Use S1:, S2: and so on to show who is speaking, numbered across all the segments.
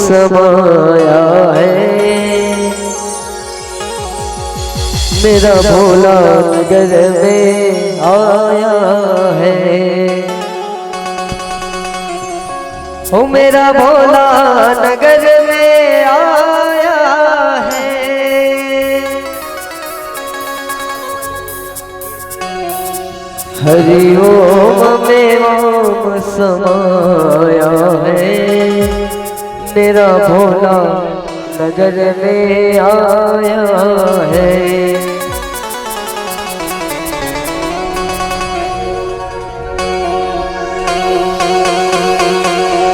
S1: समाया है। मेरा भोला नगर में आया है। ओ मेरा भोला नगर में आया है। हरि ओम में ओम समाया है। मेरा भोला नगर में आया है।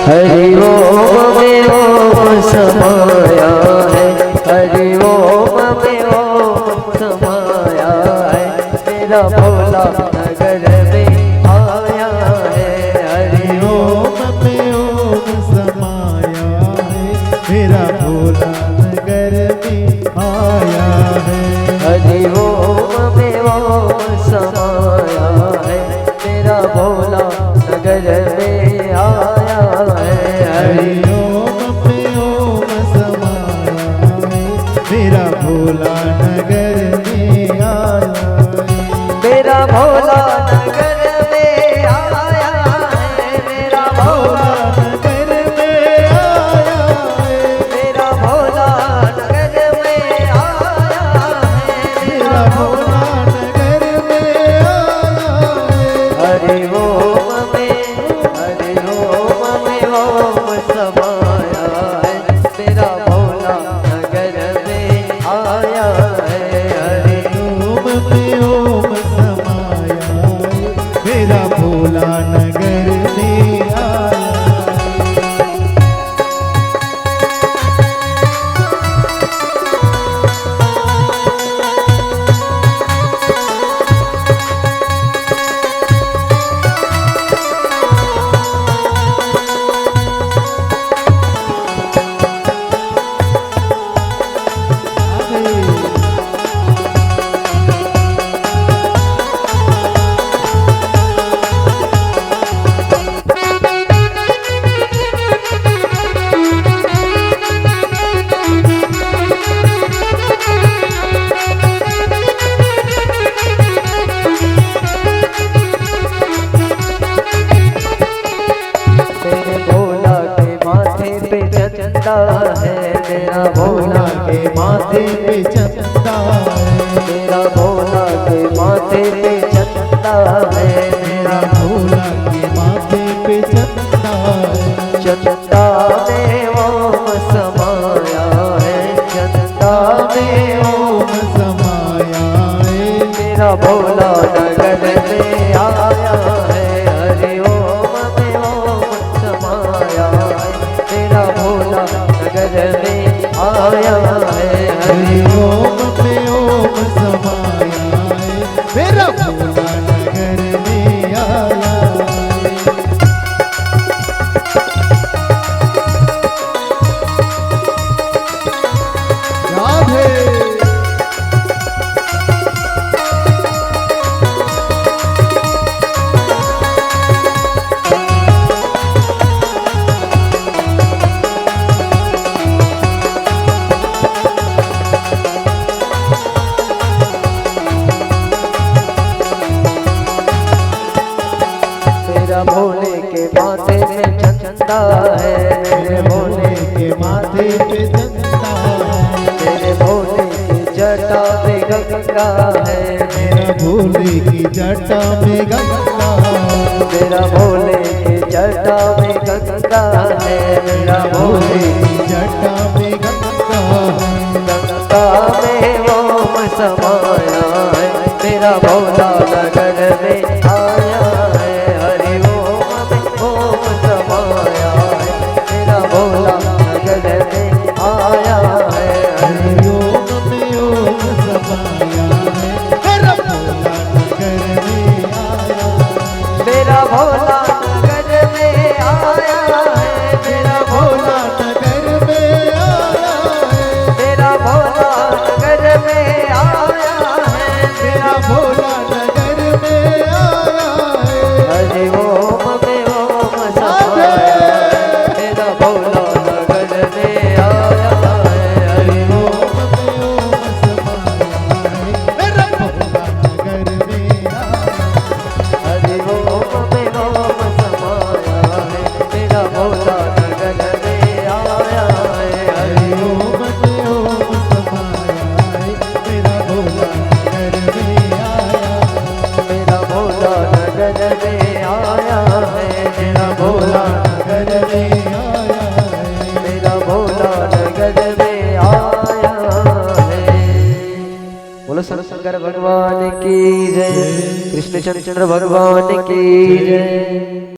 S1: हरि ओम में ओम समाया है। हरि ओम में ओम समाया है। मेरा भोला नगर में आया है। हरि ओम में ओम समाया है। मेरा भोला नगर में आया है। हरि ओम में ओम समाया है। मेरा भोला नगर में आया है। हरि ओम में ओम समाया है। मेरा भोला नगर में आया है। मेरा भोला नगर में आया है। मेरा भोला नगर में आया है। मेरा भोला नगर में आया है। मेरा भोला नगर में आया है। हरि ओम में ओम समाया है। मेरा भोला नगर में आया है। हरि ओम में ओम समाया है। मेरा भोला नगर में आया है। है। मेरा भोला के माथे पे चंदा है। मेरा भोला के माथे पे चंदा है। मेरा भोला के माथे पे चंदा है। चंदा में ओम समाया है। चंदा में ओम समाया है। मेरा भोला नगर में आया है। हरि ओम में ओम समाया है। मेरा भोला नगर में आया है। हरि ओम में ओम समाया है। मेरा भोला नगर में आया है। राधे भोले के माथे में चंदा है। मेरे भोले के माथे पे चंदा है। मेरे भोले की जटा में गंगा है। मेरा भोले की जटा में गंगा है। मेरा भोले की जटा में गंगा है। मेरा भोले की जटा में गंगा है। गंगा में ओम समाया है। मेरा भोला नगर में आया है। हरि ओम में ओम समाया है। मेरा भोला नगर में आया है। हरि ओम में ओम समाया है। मेरा भोला नगर में आया है। मेरा भोला नगर में आया है। मेरा भोला नगर में आया है। मेरा भोला नगर में आया है। मेरा भोला शंकर भगवान की जय, कृष्ण चंद्र भगवान की जय।